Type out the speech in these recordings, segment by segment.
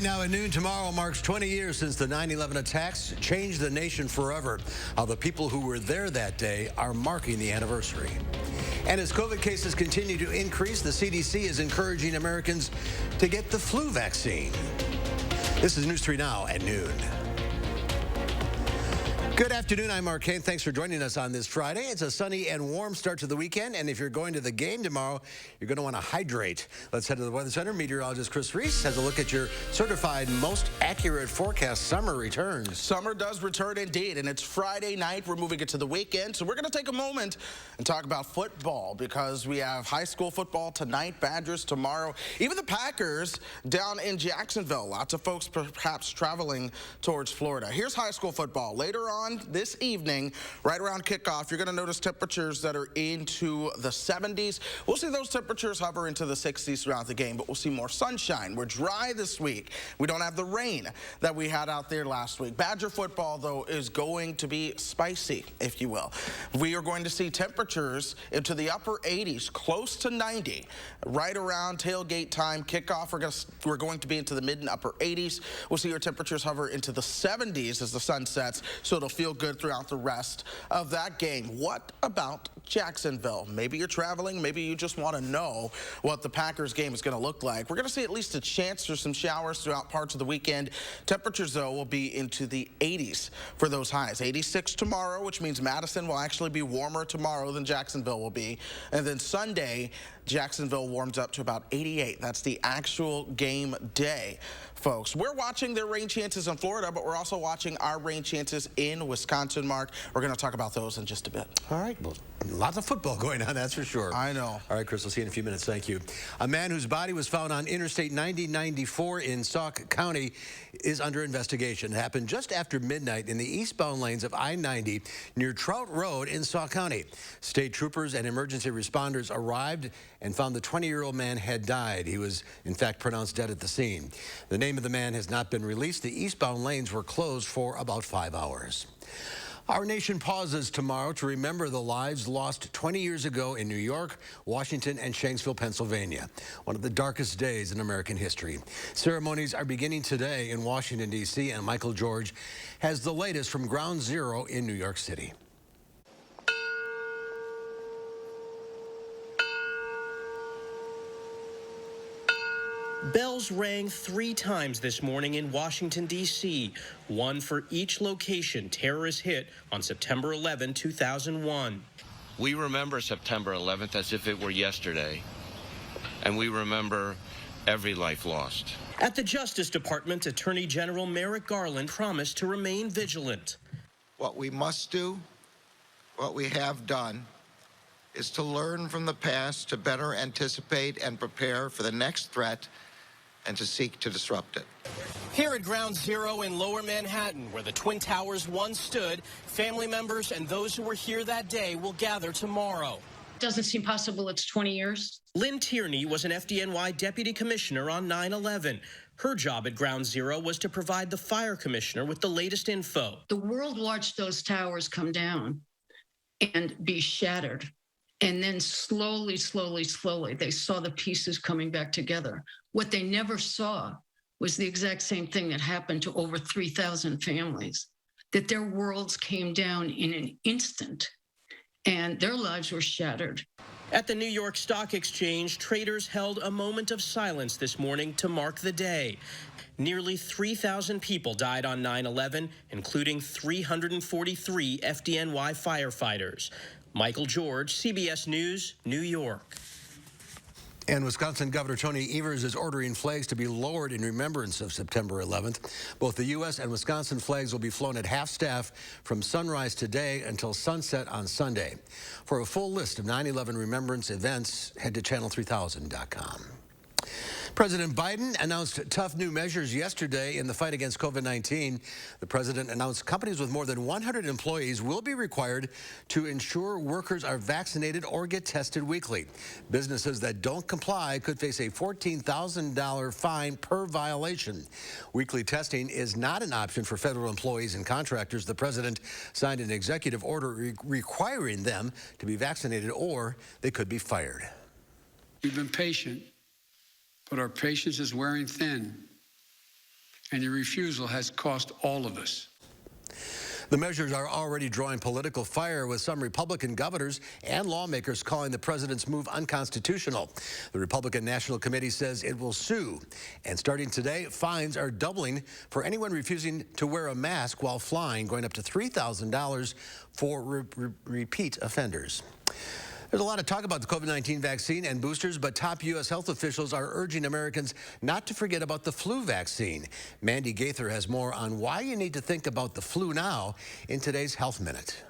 Right now at noon tomorrow marks 20 years since the 9/11 attacks changed the nation forever. How the people who were there that day are marking the anniversary. And as COVID cases continue to increase, the CDC is encouraging Americans to get the flu vaccine. This is News 3 Now at noon. Good afternoon, I'm Mark Kane. Thanks for joining us on this Friday. It's a sunny and warm start to the weekend, and if you're going to the game tomorrow, you're going to want to hydrate. Let's head to the Weather Center. Meteorologist Chris Reese has a look at your certified most accurate forecast. Summer returns. Summer does return indeed, and it's Friday night. We're moving it to the weekend, so we're going to take a moment and talk about football because we have high school football tonight, Badgers tomorrow, even the Packers down in Jacksonville. Lots of folks perhaps traveling towards Florida. Here's high school football. Later on this evening, right around kickoff, you're going to notice temperatures that are into the 70s. We'll see those temperatures hover into the 60s throughout the game, but we'll see more sunshine. We're dry this week. We don't have the rain that we had out there last week. Badger football, though, is going to be spicy, if you will. We are going to see temperatures into the upper 80s, close to 90, right around tailgate time. Kickoff, we're going to be into the mid and upper 80s. We'll see our temperatures hover into the 70s as the sun sets, so it'll feel good throughout the rest of that game. What about Jacksonville? Maybe you're traveling, maybe you just want to know what the Packers game is going to look like. We're going to see at least a chance for some showers throughout parts of the weekend. Temperatures, though, will be into the 80s for those highs. 86 tomorrow, which means Madison will actually be warmer tomorrow than Jacksonville will be. And then Sunday, Jacksonville warms up to about 88. That's the actual game day, folks. We're watching their rain chances in Florida, but we're also watching our rain chances in Wisconsin, Mark. We're going to talk about those in just a bit. All right. Well, lots of football going on, that's for sure. I know. All right, Chris, we'll see you in a few minutes. Thank you. A man whose body was found on Interstate 9094 in Sauk County is under investigation. It happened just after midnight in the eastbound lanes of I-90 near Trout Road in Sauk County. State troopers and emergency responders arrived and found the 20-year-old man had died. He was, in fact, pronounced dead at the scene. The name of the man has not been released. The eastbound lanes were closed for about 5 hours. Our nation pauses tomorrow to remember the lives lost 20 years ago in New York, Washington, and Shanksville, Pennsylvania, one of the darkest days in American history. Ceremonies are beginning today in Washington, D.C., and Michael George has the latest from Ground Zero in New York City. Bells rang 3 times this morning in Washington, D.C., one for each location terrorists hit on September 11, 2001. We remember September 11th as if it were yesterday, and we remember every life lost. At the Justice Department, Attorney General Merrick Garland promised to remain vigilant. What we must do, what we have done, is to learn from the past to better anticipate and prepare for the next threat and to seek to disrupt it. Here at Ground Zero in Lower Manhattan, where the Twin Towers once stood, family members and those who were here that day will gather tomorrow. Doesn't seem possible it's 20 years. Lynn Tierney was an FDNY deputy commissioner on 9/11. Her job at Ground Zero was to provide the fire commissioner with the latest info. The world watched those towers come down and be shattered. And then slowly, they saw the pieces coming back together. What they never saw was the exact same thing that happened to over 3,000 families, that their worlds came down in an instant and their lives were shattered. At the New York Stock Exchange, traders held a moment of silence this morning to mark the day. Nearly 3,000 people died on 9/11, including 343 FDNY firefighters. Michael George, CBS News, New York. And Wisconsin Governor Tony Evers is ordering flags to be lowered in remembrance of September 11th. Both the U.S. and Wisconsin flags will be flown at half-staff from sunrise today until sunset on Sunday. For a full list of 9/11 remembrance events, head to channel3000.com. President Biden announced tough new measures yesterday in the fight against COVID-19. The president announced companies with more than 100 employees will be required to ensure workers are vaccinated or get tested weekly. Businesses that don't comply could face a $14,000 fine per violation. Weekly testing is not an option for federal employees and contractors. The president signed an executive order requiring them to be vaccinated or they could be fired. We've been patient, but our patience is wearing thin. and your refusal has cost all of us. The measures are already drawing political fire, with some Republican governors and lawmakers calling the president's move unconstitutional. The Republican National Committee says it will sue. And starting today, fines are doubling for anyone refusing to wear a mask while flying, going up to $3,000 for repeat offenders. There's a lot of talk about the COVID-19 vaccine and boosters, but top U.S. health officials are urging Americans not to forget about the flu vaccine. Mandy Gaither has more on why you need to think about the flu now in today's Health Minute.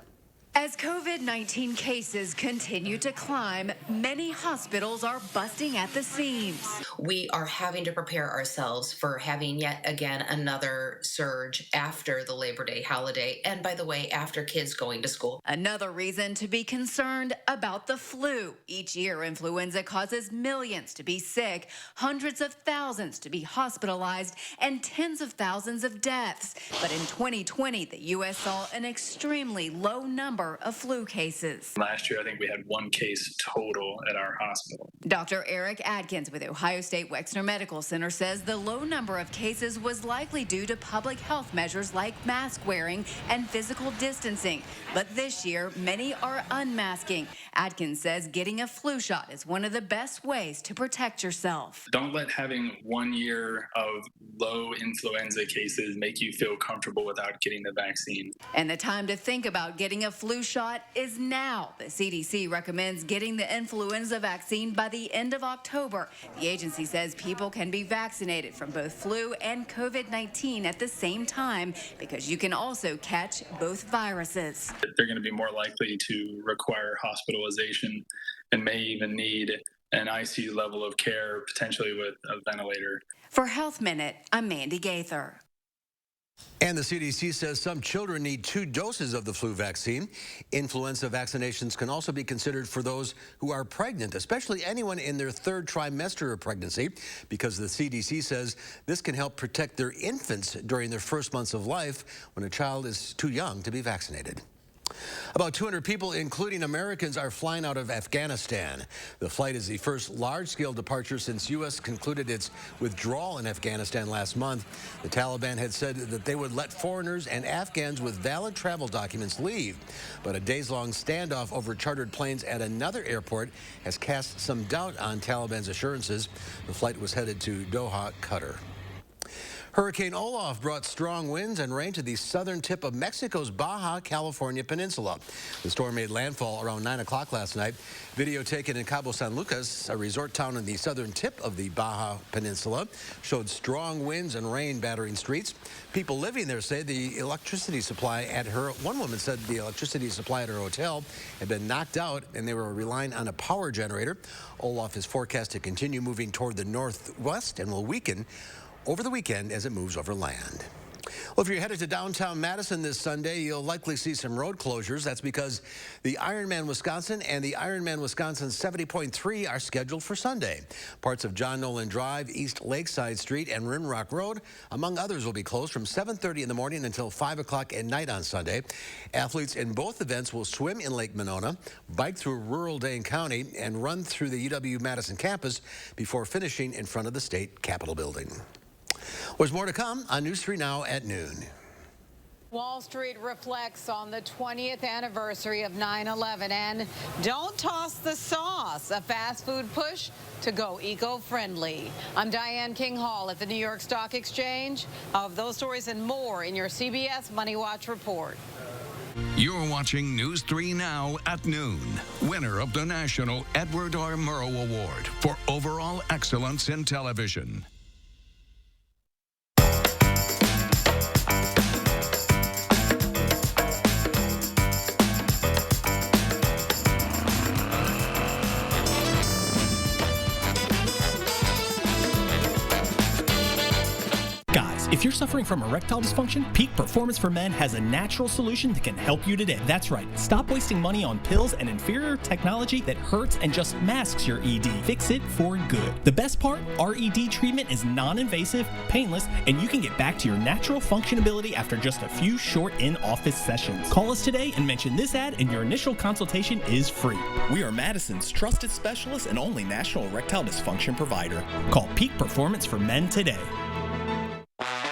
As COVID-19 cases continue to climb, many hospitals are busting at the seams. We are having to prepare ourselves for having yet again another surge after the Labor Day holiday, and by the way, after kids going to school. Another reason to be concerned about the flu. Each year, influenza causes millions to be sick, hundreds of thousands to be hospitalized, and tens of thousands of deaths. But in 2020, the U.S. saw an extremely low number of flu cases. Last year, I think we had 1 case total at our hospital. Dr. Eric Adkins with Ohio State Wexner Medical Center says the low number of cases was likely due to public health measures like mask wearing and physical distancing. But this year, many are unmasking. Adkins says getting a flu shot is one of the best ways to protect yourself. Don't let having 1 year of low influenza cases make you feel comfortable without getting the vaccine. And the time to think about getting a flu shot is now. The CDC recommends getting the influenza vaccine by the end of October. The agency says people can be vaccinated from both flu and COVID-19 at the same time because you can also catch both viruses. They're going to be more likely to require hospitalization and may even need an ICU level of care, potentially with a ventilator. For Health Minute, I'm Mandy Gaither. And the CDC says some children need 2 doses of the flu vaccine. Influenza vaccinations can also be considered for those who are pregnant, especially anyone in their 3rd trimester of pregnancy, because the CDC says this can help protect their infants during their first months of life when a child is too young to be vaccinated. About 200 people, including Americans, are flying out of Afghanistan. The flight is the first large-scale departure since U.S. concluded its withdrawal in Afghanistan last month. The Taliban had said that they would let foreigners and Afghans with valid travel documents leave. But a days-long standoff over chartered planes at another airport has cast some doubt on Taliban's assurances. The flight was headed to Doha, Qatar. Hurricane Olaf brought strong winds and rain to the southern tip of Mexico's Baja California peninsula. The storm made landfall around 9 o'clock last night. Video taken in Cabo San Lucas, a resort town in the southern tip of the Baja Peninsula, showed strong winds and rain battering streets. People living there say the electricity supply at one woman said the electricity supply at her hotel had been knocked out and they were relying on a power generator. Olaf is forecast to continue moving toward the northwest and will weaken over the weekend as it moves over land. Well, if you're headed to downtown Madison this Sunday, you'll likely see some road closures. That's because the Ironman Wisconsin and the Ironman Wisconsin 70.3 are scheduled for Sunday. Parts of John Nolan Drive, East Lakeside Street, and Rimrock Road, among others, will be closed from 7:30 in the morning until 5 o'clock at night on Sunday. Athletes in both events will swim in Lake Monona, bike through rural Dane County, and run through the UW-Madison campus before finishing in front of the state Capitol building. There's more to come on News 3 Now at noon. Wall Street reflects on the 20th anniversary of 9/11 and don't toss the sauce, a fast food push to go eco-friendly. I'm Diane King Hall at the New York Stock Exchange. Of those stories and more in your CBS Money Watch report. You're watching News 3 Now at noon. Winner of the National Edward R. Murrow Award for overall excellence in television. If you're suffering from erectile dysfunction, Peak Performance for Men has a natural solution that can help you today. That's right. Stop wasting money on pills and inferior technology that hurts and just masks your ED. Fix it for good. The best part, our ED treatment is non-invasive, painless, and you can get back to your natural functionability after just a few short in-office sessions. Call us today and mention this ad and your initial consultation is free. We are Madison's trusted specialist and only national erectile dysfunction provider. Call Peak Performance for Men today.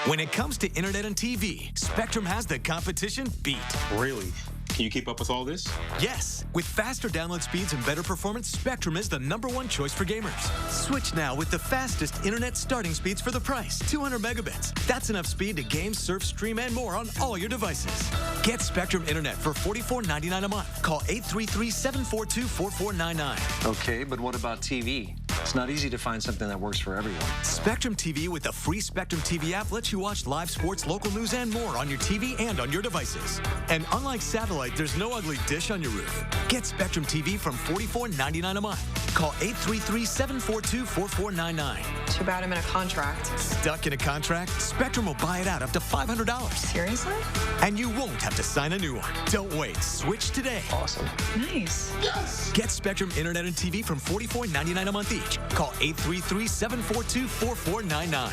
When it comes to internet and TV, Spectrum has the competition beat. Really? Can you keep up with all this? Yes. With faster download speeds and better performance, Spectrum is the #1 choice for gamers. Switch now with the fastest internet starting speeds for the price, 200 megabits. That's enough speed to game, surf, stream, and more on all your devices. Get Spectrum Internet for $44.99 a month. Call 833-742-4499. Okay, but what about TV? It's not easy to find something that works for everyone. Spectrum TV with the free Spectrum TV app lets you watch live sports, local news, and more on your TV and on your devices. And unlike satellite, there's no ugly dish on your roof. Get Spectrum TV from $44.99 a month. Call 833-742-4499. Too bad I'm in a contract. Stuck in a contract? Spectrum will buy it out up to $500. Seriously? And you won't have to sign a new one. Don't wait. Switch today. Awesome. Nice. Yes! Get Spectrum Internet and TV from $44.99 a month each. Call 833-742-4499.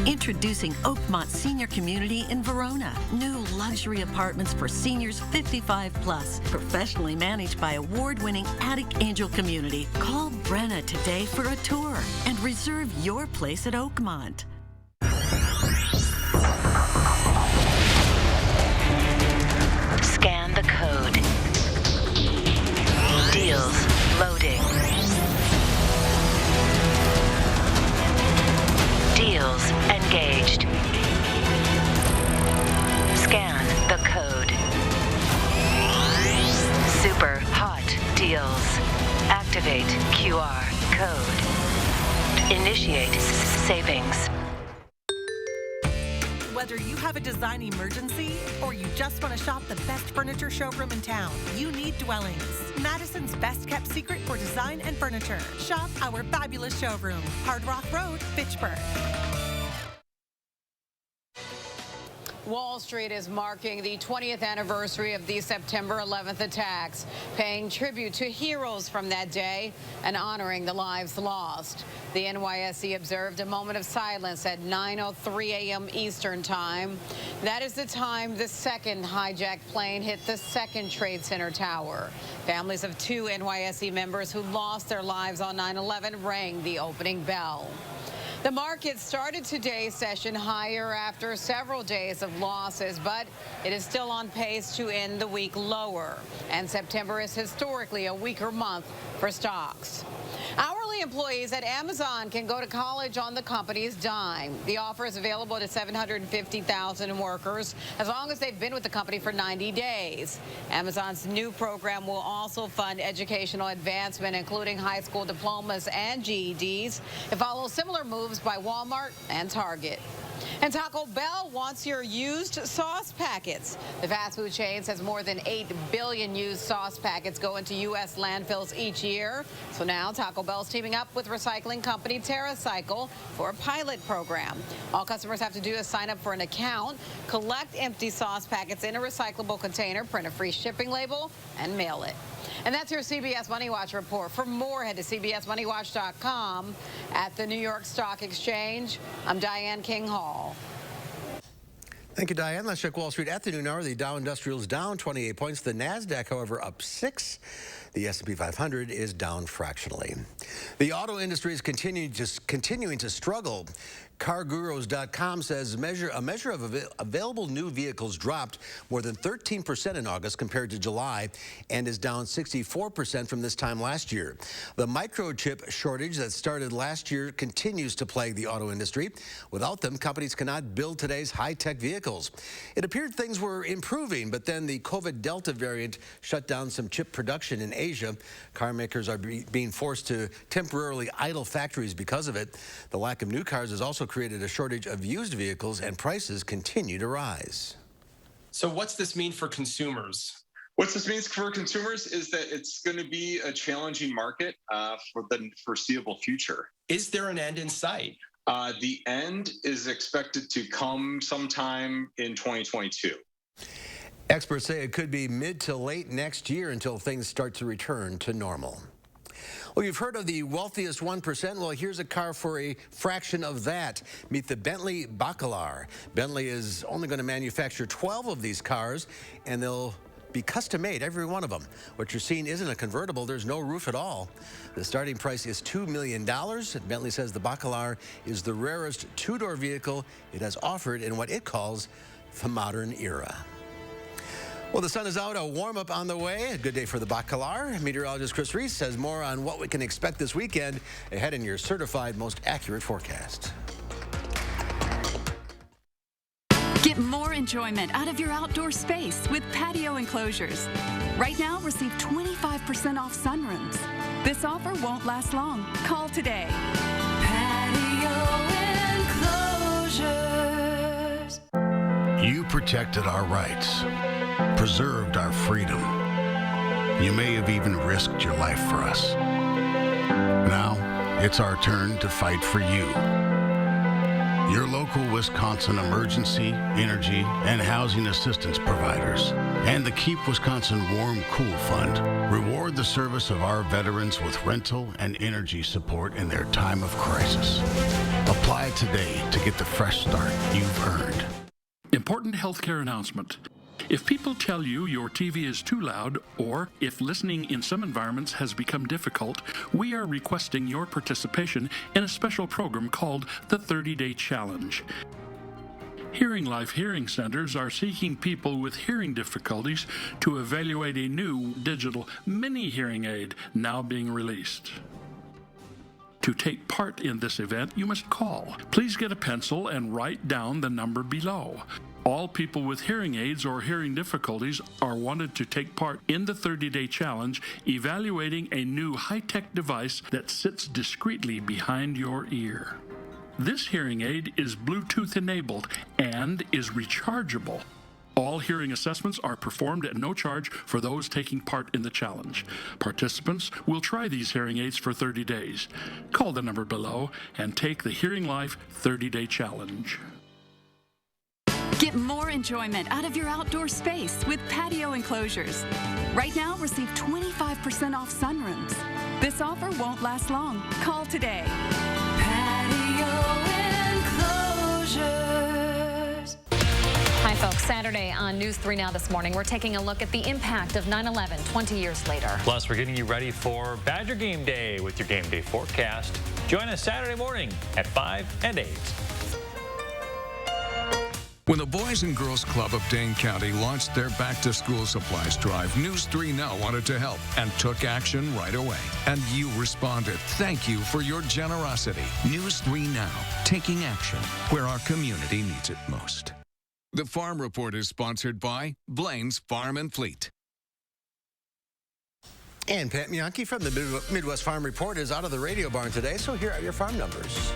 Introducing Oakmont Senior Community in Verona. New luxury apartments for seniors 55 plus. Professionally managed by award-winning Attic Angel Community. Call Brenna today for a tour and reserve your place at Oakmont. Scan the code. Deals loading. Deals engaged. Scan the code. Super hot deals. Activate QR code. Initiate savings. Whether you have a design emergency or you just want to shop the best furniture showroom in town, you need Dwellings. Madison's best kept secret for design and furniture. Shop our fabulous showroom, Hard Rock Road, Fitchburg. Wall Street is marking the 20th anniversary of the September 11th attacks, paying tribute to heroes from that day and honoring the lives lost. The NYSE observed a moment of silence at 9:03 a.m. Eastern Time. That is the time the second hijacked plane hit the second Trade Center tower. Families of 2 NYSE members who lost their lives on 9/11 rang the opening bell. The market started today's session higher after several days of losses, but it is still on pace to end the week lower. And September is historically a weaker month for stocks. Hourly employees at Amazon can go to college on the company's dime. The offer is available to 750,000 workers as long as they've been with the company for 90 days. Amazon's new program will also fund educational advancement, including high school diplomas and GEDs. It follows similar moves by Walmart and Target. And Taco Bell wants your used sauce packets. The fast food chain says more than 8 billion used sauce packets go into U.S. landfills each year. So now Taco Bell's teaming up with recycling company TerraCycle for a pilot program. All customers have to do is sign up for an account, collect empty sauce packets in a recyclable container, print a free shipping label, and mail it. And that's your CBS Money Watch report. For more, head to CBSMoneyWatch.com. At the New York Stock Exchange, I'm Diane King Hall. Thank you, Diane. Let's check Wall Street at the noon hour. The Dow Industrial is down 28 points. The NASDAQ, however, up 6. The S&P 500 is down fractionally. The auto industry is continuing to struggle. CarGurus.com says a measure of available new vehicles dropped more than 13% in August compared to July and is down 64% from this time last year. The microchip shortage that started last year continues to plague the auto industry. Without them, companies cannot build today's high-tech vehicles. It appeared things were improving, but then the COVID Delta variant shut down some chip production in Asia. Car makers are being forced to temporarily idle factories because of it. The lack of new cars has also created a shortage of used vehicles, and prices continue to rise. So what's this mean for consumers? What this means for consumers is that it's going to be a challenging market for the foreseeable future. Is there an end in sight? The end is expected to come sometime in 2022. Experts say it could be mid to late next year until things start to return to normal. Well, you've heard of the wealthiest 1%. Well, here's a car for a fraction of that. Meet the Bentley Bacalar. Bentley is only going to manufacture 12 of these cars, and they'll be custom made, every one of them. What you're seeing isn't a convertible. There's no roof at all. The starting price is $2 million. Bentley says the Bacalar is the rarest two-door vehicle it has offered in what it calls the modern era. Well, the sun is out, a warm-up on the way. A good day for the Bacalar. Meteorologist Chris Reese says more on what we can expect this weekend ahead in your certified most accurate forecast. Get more enjoyment out of your outdoor space with patio enclosures. Right now, receive 25% off sunrooms. This offer won't last long. Call today. Patio enclosures. You protected our rights, preserved our freedom. You may have even risked your life for us. Now, it's our turn to fight for you. Your local Wisconsin emergency, energy, and housing assistance providers, and the Keep Wisconsin Warm Cool Fund reward the service of our veterans with rental and energy support in their time of crisis. Apply today to get the fresh start you've earned. Important healthcare announcement. If people tell you your TV is too loud, or if listening in some environments has become difficult, we are requesting your participation in a special program called the 30-Day Challenge. Hearing Life Hearing Centers are seeking people with hearing difficulties to evaluate a new digital mini hearing aid now being released. To take part in this event, you must call. Please get a pencil and write down the number below. All people with hearing aids or hearing difficulties are wanted to take part in the 30-Day Challenge, evaluating a new high-tech device that sits discreetly behind your ear. This hearing aid is Bluetooth enabled and is rechargeable. All hearing assessments are performed at no charge for those taking part in the challenge. Participants will try these hearing aids for 30 days. Call the number below and take the Hearing Life 30-Day Challenge. Get more enjoyment out of your outdoor space with patio enclosures. Right now, receive 25% off sunrooms. This offer won't last long. Call today. Patio enclosures. Hi, folks. Saturday on News 3 Now this morning, we're taking a look at the impact of 9/11 20 years later. Plus, we're getting you ready for Badger Game Day with your game day forecast. Join us Saturday morning at 5 and 8. When the Boys and Girls Club of Dane County launched their back-to-school supplies drive, News 3 Now wanted to help and took action right away. And you responded. Thank you for your generosity. News 3 Now, taking action where our community needs it most. The Farm Report is sponsored by Blaine's Farm and Fleet. And Pat Mianki from the Midwest Farm Report is out of the radio barn today, so here are your farm numbers.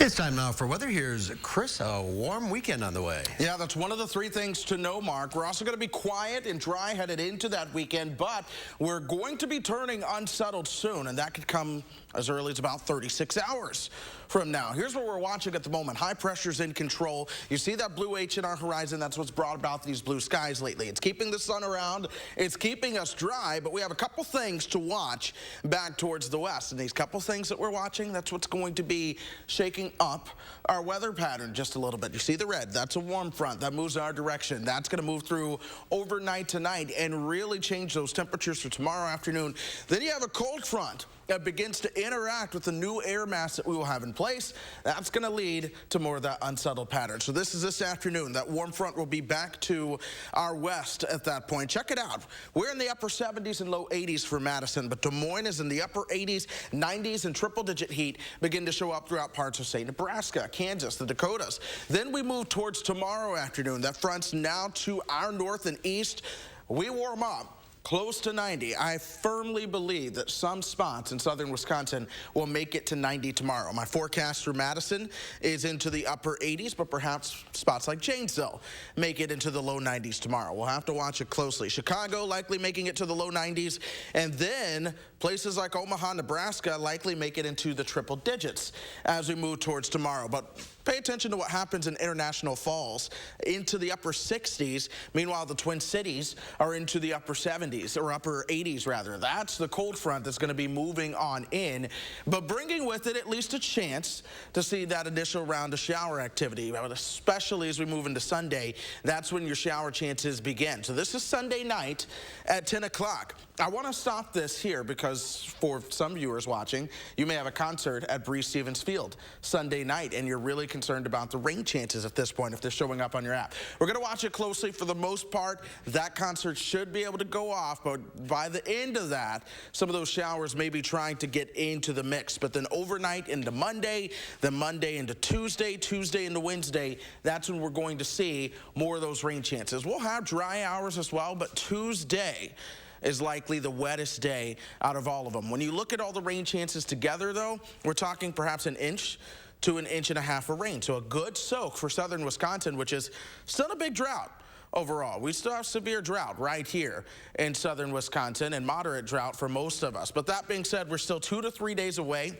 It's time now for weather. Here's Chris. A warm weekend on the way. Yeah, that's one of the three things to know, Mark. We're also going to be quiet and dry headed into that weekend, but we're going to be turning unsettled soon, and that could come as early as about 36 hours from now. Here's what we're watching at the moment. High pressure's in control. You see that blue H in our horizon? That's what's brought about these blue skies lately. It's keeping the sun around. It's keeping us dry, but we have a couple things to watch back towards the west. And these couple things that we're watching, that's what's going to be shaking up our weather pattern just a little bit. You see the red? That's a warm front that moves in our direction. That's going to move through overnight tonight and really change those temperatures for tomorrow afternoon. Then you have a cold front that begins to interact with the new air mass that we will have in place. That's going to lead to more of that unsettled pattern. So this is this afternoon. That warm front will be back to our west at that point. Check it out. We're in the upper 70s and low 80s for Madison, but Des Moines is in the upper 80s, 90s, and triple-digit heat begin to show up throughout parts of, say, Nebraska, Kansas, the Dakotas. Then we move towards tomorrow afternoon. That front's now to our north and east. We warm up close to 90. I firmly believe that some spots in southern Wisconsin will make it to 90 tomorrow. My forecast for Madison is into the upper 80s, but perhaps spots like Janesville make it into the low 90s tomorrow. We'll have to watch it closely. Chicago likely making it to the low 90s, and then places like Omaha, Nebraska likely make it into the triple digits as we move towards tomorrow. But pay attention to what happens in International Falls into the upper 60s. Meanwhile, the Twin Cities are into the upper 70s, or upper 80s rather. That's the cold front that's going to be moving on in, but bringing with it at least a chance to see that initial round of shower activity, especially as we move into Sunday. That's when your shower chances begin. So this is Sunday night at 10 o'clock. I want to stop this here because for some viewers watching, you may have a concert at Breese Stevens Field Sunday night, and you're really concerned about the rain chances at this point if they're showing up on your app. We're going to watch it closely. For the most part, that concert should be able to go off, but by the end of that, some of those showers may be trying to get into the mix. But then overnight into Monday, then Monday into Tuesday, Tuesday into Wednesday, that's when we're going to see more of those rain chances. We'll have dry hours as well, but Tuesday is likely the wettest day out of all of them. When you look at all the rain chances together, though, we're talking perhaps an inch to an inch and a half of rain. So a good soak for southern Wisconsin, which is still a big drought overall. We still have severe drought right here in southern Wisconsin and moderate drought for most of us. But that being said, we're still 2 to 3 days away.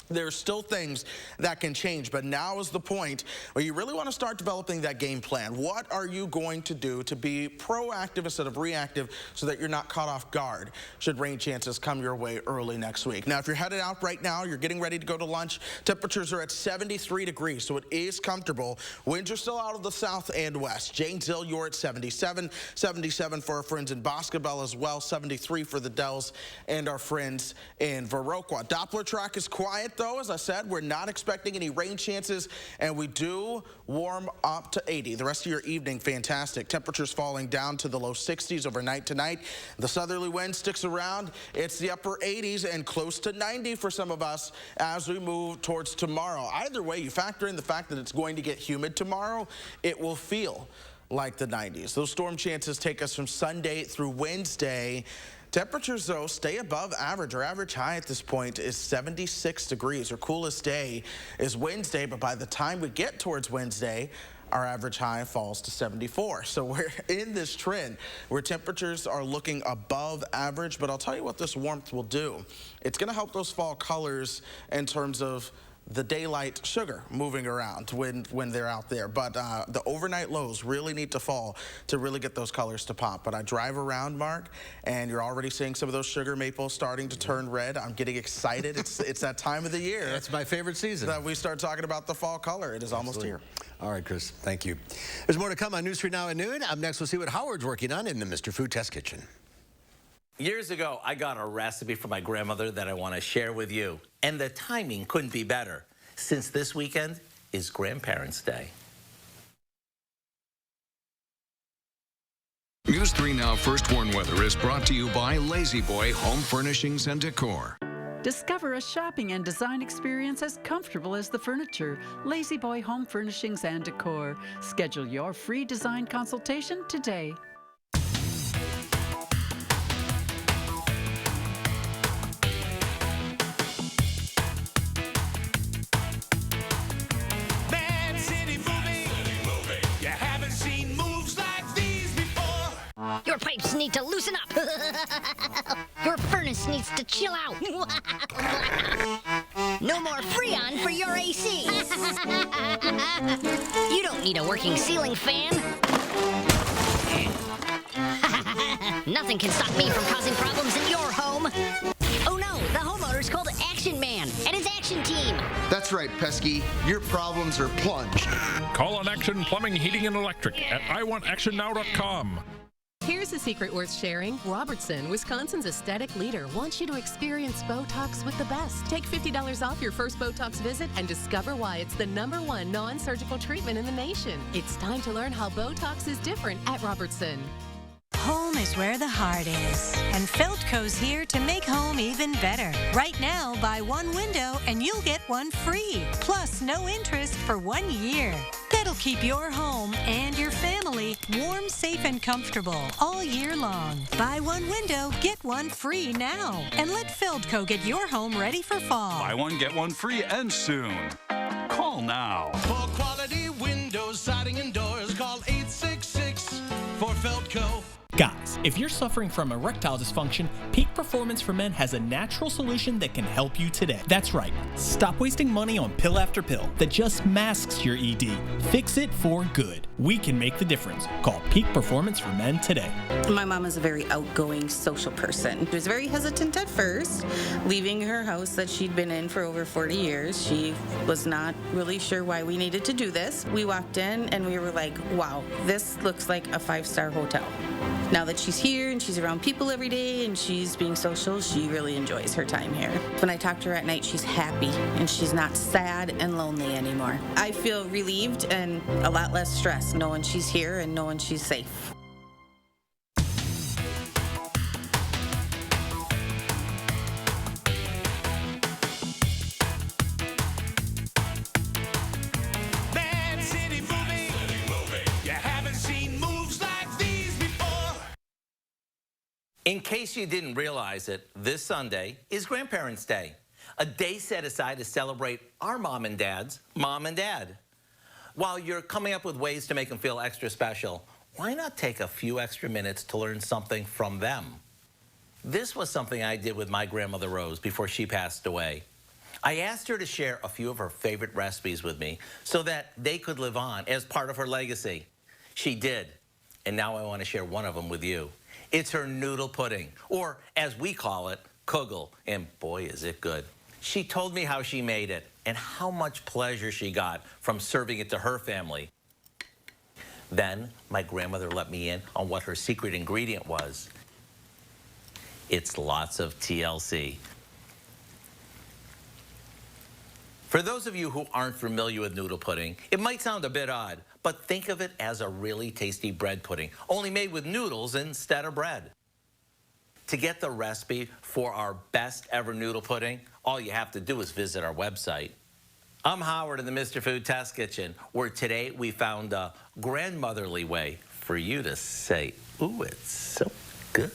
There's still things that can change, but now is the point where you really want to start developing that game plan. What are you going to do to be proactive instead of reactive so that you're not caught off guard should rain chances come your way early next week? Now, if you're headed out right now, you're getting ready to go to lunch, temperatures are at 73 degrees, so it is comfortable. Winds are still out of the south and west. Janesville, you're at 77, 77 for our friends in Boscobel as well, 73 for the Dells and our friends in Viroqua. Doppler track is quiet, though. As I said, we're not expecting any rain chances, and we do warm up to 80. The rest of your evening, fantastic. Temperatures falling down to the low 60s overnight tonight. The southerly wind sticks around. It's the upper 80s and close to 90 for some of us as we move towards tomorrow. Either way, you factor in the fact that it's going to get humid tomorrow, it will feel like the 90s. Those storm chances take us from Sunday through Wednesday. Temperatures, though, stay above average. Our average high at this point is 76 degrees. Our coolest day is Wednesday, but by the time we get towards Wednesday, our average high falls to 74. So we're in this trend where temperatures are looking above average, but I'll tell you what this warmth will do. It's going to help those fall colors in terms of the daylight sugar moving around when they're out there. But the overnight lows really need to fall to really get those colors to pop. But I drive around, Mark, and you're already seeing some of those sugar maples starting to turn red. I'm getting excited. It's that time of the year. That's my favorite season. That we start talking about the fall color. It is almost here. All right, Chris, thank you. There's more to come on News 3 Now at noon. Up next, we'll see what Howard's working on in the Mr. Food Test Kitchen. Years ago, I got a recipe from my grandmother that I want to share with you. And the timing couldn't be better, since this weekend is Grandparents' Day. News 3 Now First Warn Weather is brought to you by Lazy Boy Home Furnishings and Decor. Discover a shopping and design experience as comfortable as the furniture. Lazy Boy Home Furnishings and Decor. Schedule your free design consultation today. Your pipes need to loosen up. Your furnace needs to chill out. No more Freon for your AC. You don't need a working ceiling fan. Nothing can stop me from causing problems in your home. Oh no, the homeowner's called Action Man and his action team. That's That's right, Pesky. Your problems are plunged. Call on Action Plumbing, Heating, and Electric at iwantactionnow.com. Here's a secret worth sharing. Robertson, Wisconsin's aesthetic leader, wants you to experience Botox with the best. Take $50 off your first Botox visit and discover why it's the #1 non-surgical treatment in the nation. It's time to learn how Botox is different at Robertson. Home is where the heart is, and Feldco's here to make home even better. Right now, buy one window and you'll get one free, plus no interest for 1 year. That'll keep your home and your family warm, safe, and comfortable all year long. Buy one window, get one free now, and let Feldco get your home ready for fall. Buy one, get one free, and soon. Call now. For quality windows, siding, and doors, call 866 for Feldco. Guys, if you're suffering from erectile dysfunction, Peak Performance for Men has a natural solution that can help you today. That's right. Stop wasting money on pill after pill that just masks your ED. Fix it for good. We can make the difference. Call Peak Performance for Men today. My mom is a very outgoing, social person. She was very hesitant at first, leaving her house that she'd been in for over 40 years. She was not really sure why we needed to do this. We walked in and we were like, wow, this looks like a 5-star hotel. Now that she's here and she's around people every day and she's being social, she really enjoys her time here. When I talk to her at night, she's happy and she's not sad and lonely anymore. I feel relieved and a lot less stress knowing she's here and knowing she's safe. In case you didn't realize it, this Sunday is Grandparents' Day, a day set aside to celebrate our mom and dad. While you're coming up with ways to make them feel extra special, why not take a few extra minutes to learn something from them? This was something I did with my grandmother Rose before she passed away. I asked her to share a few of her favorite recipes with me so that they could live on as part of her legacy. She did, and now I want to share one of them with you. It's her noodle pudding, or as we call it, kugel, and boy, is it good. She told me how she made it and how much pleasure she got from serving it to her family. Then my grandmother let me in on what her secret ingredient was. It's lots of TLC. For those of you who aren't familiar with noodle pudding, it might sound a bit odd, but think of it as a really tasty bread pudding, only made with noodles instead of bread. To get the recipe for our best ever noodle pudding, all you have to do is visit our website. I'm Howard in the Mr. Food Test Kitchen, where today we found a grandmotherly way for you to say, ooh, it's so good.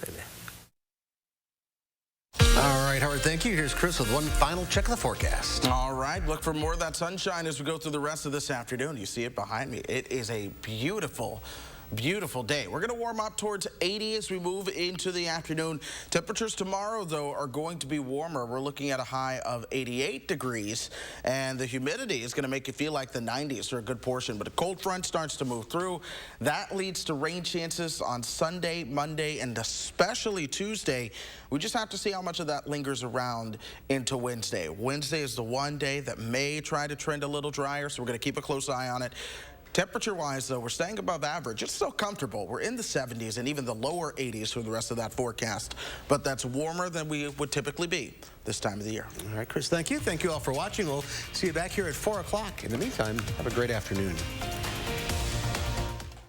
All right, Howard, thank you. Here's Chris with one final check of the forecast. All right, look for more of that sunshine as we go through the rest of this afternoon. You see it behind me. It is a beautiful, beautiful day. We're going to warm up towards 80 as we move into the afternoon. Temperatures tomorrow, though, are going to be warmer. We're looking at a high of 88 degrees, and the humidity is going to make you feel like the 90s for a good portion. But a cold front starts to move through. That leads to rain chances on Sunday, Monday, and especially Tuesday. We just have to see how much of that lingers around into Wednesday. Wednesday is the one day that may try to trend a little drier, so we're going to keep a close eye on it. Temperature-wise, though, we're staying above average. It's still comfortable. We're in the 70s and even the lower 80s for the rest of that forecast. But that's warmer than we would typically be this time of the year. All right, Chris, thank you. Thank you all for watching. We'll see you back here at 4 o'clock. In the meantime, have a great afternoon.